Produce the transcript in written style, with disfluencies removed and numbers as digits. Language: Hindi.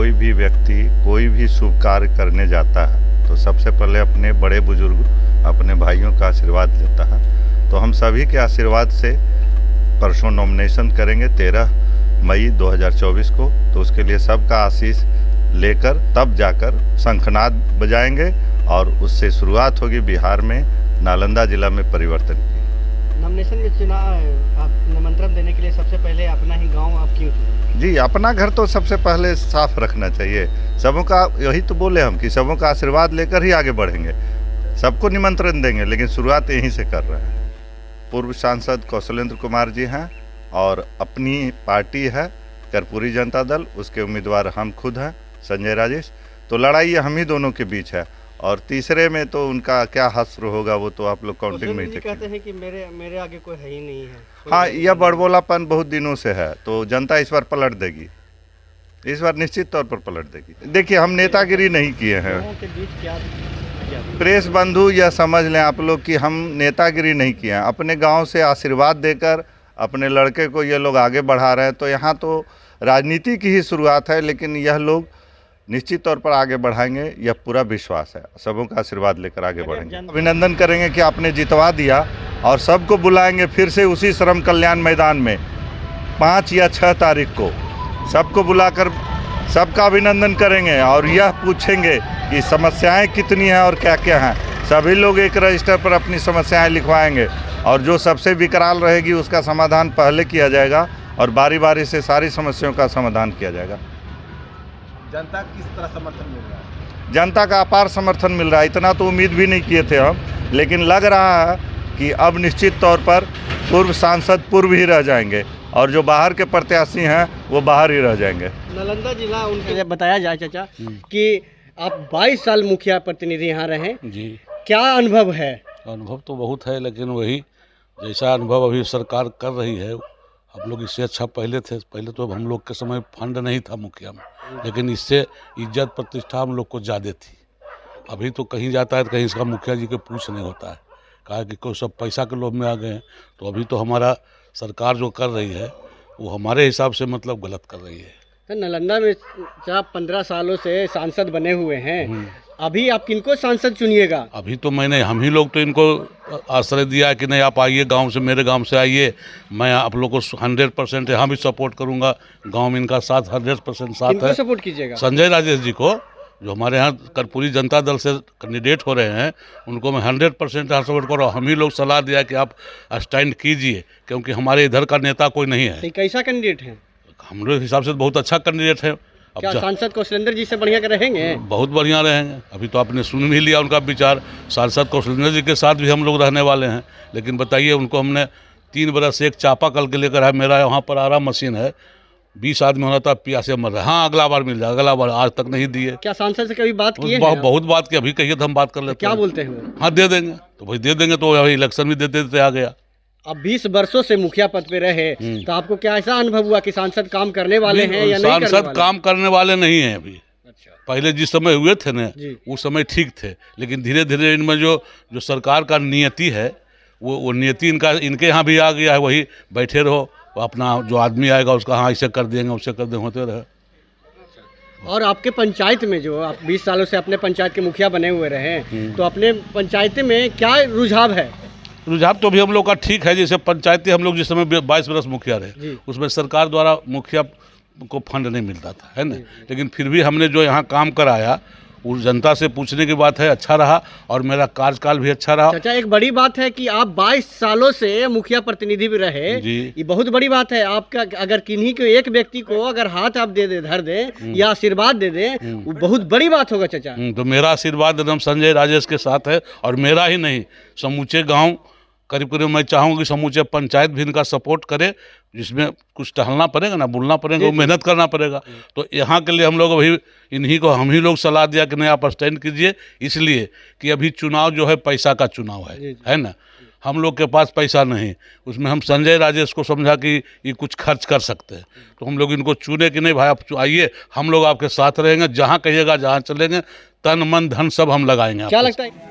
कोई भी व्यक्ति कोई भी शुभ कार्य करने जाता है तो सबसे पहले अपने बड़े बुजुर्ग, अपने भाइयों का आशीर्वाद लेता है। तो हम सभी के आशीर्वाद से परसों नॉमिनेशन करेंगे 13 मई 2024 को। तो उसके लिए सबका आशीष लेकर तब जाकर शंखनाद बजाएंगे और उससे शुरुआत होगी बिहार में नालंदा जिला में परिवर्तन की। नॉमिनेशन में चुनाव आप निमंत्रण देने के लिए सबसे पहले अपना ही गांव आप क्यों चुने? जी, अपना घर तो सबसे पहले साफ रखना चाहिए। सबों का, यही तो बोले हम कि सबों का आशीर्वाद लेकर ही आगे बढ़ेंगे। सबको निमंत्रण देंगे लेकिन शुरुआत यहीं से कर रहे हैं। पूर्व सांसद कौशलेंद्र कुमार जी हैं और अपनी पार्टी है कर्पूरी जनता दल, उसके उम्मीदवार हम खुद हैं संजय राजेश। तो लड़ाई हम ही दोनों के बीच है और तीसरे में तो उनका क्या हश्र होगा वो तो आप लोग काउंटिंग में ही देखेंगे। कहते हैं कि मेरे आगे कोई है ही नहीं है। हाँ, यह बड़बोलापन बहुत दिनों से है, तो जनता इस बार पलट देगी, इस बार निश्चित तौर पर पलट देगी। देखिए, हम नेतागिरी नहीं किए हैं। के बीच क्या प्रेस बंधु यह समझ लें आप लोग कि हम नेतागिरी नहीं किए हैं। अपने गांव से आशीर्वाद देकर अपने लड़के को ये लोग आगे बढ़ा रहे हैं। तो यहाँ तो राजनीति की ही शुरुआत है, लेकिन यह लोग निश्चित तौर पर आगे बढ़ाएंगे, यह पूरा विश्वास है। सबों का आशीर्वाद लेकर आगे बढ़ेंगे। अभिनंदन करेंगे कि आपने जितवा दिया और सबको बुलाएंगे फिर से उसी श्रम कल्याण मैदान में 5 या 6 तारीख को। सबको बुलाकर सबका अभिनंदन करेंगे और यह पूछेंगे कि समस्याएं कितनी हैं और क्या क्या हैं। सभी लोग एक रजिस्टर पर अपनी समस्याएं लिखवाएंगे और जो सबसे विकराल रहेगी उसका समाधान पहले किया जाएगा और बारी बारी से सारी समस्याओं का समाधान किया जाएगा। जनता किस तरह समर्थन मिल रहा है? जनता का अपार समर्थन मिल रहा है। इतना तो उम्मीद भी नहीं किए थे हम, लेकिन लग रहा है कि अब निश्चित तौर पर पूर्व सांसद पूर्व ही रह जाएंगे और जो बाहर के प्रत्याशी हैं वो बाहर ही रह जाएंगे। नालंदा जिला उनके बताया जाए चाचा कि आप 22 साल मुखिया प्रतिनिधि यहाँ रहे जी। क्या अनुभव है? अनुभव तो बहुत है, लेकिन वही जैसा अनुभव अभी सरकार कर रही है, हम लोग इससे अच्छा पहले थे। पहले तो हम लोग के समय फंड नहीं था मुखिया में, लेकिन इससे इज्जत प्रतिष्ठा हम लोग को ज़्यादा थी। अभी तो कहीं जाता है तो कहीं इसका मुखिया जी के पूछ नहीं होता है, कहा कि कोई सब पैसा के लोभ में आ गए हैं। तो अभी तो हमारा सरकार जो कर रही है वो हमारे हिसाब से मतलब गलत कर रही है। तो नालंदा में आप 15 सालों से सांसद बने हुए हैं, अभी आप किनको सांसद चुनिएगा? अभी तो हम ही लोग तो इनको आश्रय दिया कि नहीं आप आइए गांव से, मेरे गांव से आइए, मैं आप लोग को 100% यहाँ भी सपोर्ट करूंगा। गांव में इनका साथ 100% साथ है। सपोर्ट कीजिएगा? संजय राजेश जी को, जो हमारे यहाँ कर्पूरी जनता दल से कैंडिडेट हो रहे हैं, उनको मैं 100% सपोर्ट कर रहा हूँ। हम ही लोग सलाह दिया कि आप स्टैंड कीजिए, क्योंकि हमारे इधर का नेता कोई नहीं है। कैसा कैंडिडेट है? हम लोग हिसाब से बहुत अच्छा कैंडिडेट है। क्या सांसद कौशलेंद्र जी से बढ़िया के रहेंगे? बहुत बढ़िया रहेंगे। अभी तो आपने सुन भी लिया उनका विचार। सांसद कौशलेंद्र जी के साथ भी हम लोग रहने वाले हैं, लेकिन बताइए उनको हमने 3 बरस से एक चापाकल के लेकर है। मेरा यहाँ पर आरा मशीन है, 20 आदमी होना था, प्यासे मर रहे। हाँ, अगला बार मिल जाएगा, अगला बार। आज तक नहीं दिए। क्या सांसद से कभी बात किए? बहुत बात की। अभी कहिए तो हम बात कर लेते हैं। क्या बोलते हैं? हाँ, दे देंगे। तो भाई दे देंगे, तो अभी इलेक्शन भी देते देते आ गया। अब 20 वर्षों से मुखिया पद पे रहे, तो आपको क्या ऐसा अनुभव हुआ कि सांसद काम करने वाले हैं या नहीं? सांसद काम करने वाले नहीं हैं अभी। अच्छा। पहले जिस समय हुए थे ना, उस समय ठीक थे, लेकिन धीरे धीरे इनमें जो सरकार का नियति है वो नियति इनके यहाँ भी आ गया है। वही बैठे रहो, अपना जो आदमी आएगा उसका हाँ ऐसे कर देंगे, उससे कर देंगे, होते रहे। और आपके पंचायत में जो आप 20 सालों से अपने पंचायत के मुखिया बने हुए रहे, तो अपने पंचायत में क्या रुझाव है? रुझाव तो भी हम लोग का ठीक है। जैसे पंचायती हम लोग जिस समय 22 वर्ष मुखिया रहे, उसमें सरकार द्वारा मुखिया को फंड नहीं मिलता था, है ना। लेकिन फिर भी हमने जो यहाँ काम कराया, उस जनता से पूछने की बात है, अच्छा रहा और मेरा कार्यकाल भी अच्छा रहा। चाचा, एक बड़ी बात है कि आप 22 सालों से मुखिया प्रतिनिधि भी रहे जी। ये बहुत बड़ी बात है। आपका अगर किन्हीं को एक व्यक्ति को अगर हाथ आप धर दें या आशीर्वाद दे दें, वो बहुत बड़ी बात होगा चाचा। तो मेरा आशीर्वाद एकदम संजय राजेश के साथ है, और मेरा ही नहीं, समूचे गाँव, करीब करीब मैं चाहूँगी समूचे पंचायत भी इनका सपोर्ट करे। जिसमें कुछ टहलना पड़ेगा ना, बोलना पड़ेगा, वो मेहनत करना पड़ेगा। तो यहाँ के लिए हम लोग अभी हम ही लोग सलाह दिया कि नहीं आप स्टैंड कीजिए, इसलिए कि अभी चुनाव जो है पैसा का चुनाव है ना। हम लोग के पास पैसा नहीं, उसमें हम संजय राजेश को समझा कि ये कुछ खर्च कर सकते हैं, तो हम लोग इनको चुने कि नहीं भाई आप आइए, हम लोग आपके साथ रहेंगे, जहाँ कहिएगा जहाँ चलेंगे, तन मन धन सब हम लगाएंगे। क्या लगता है?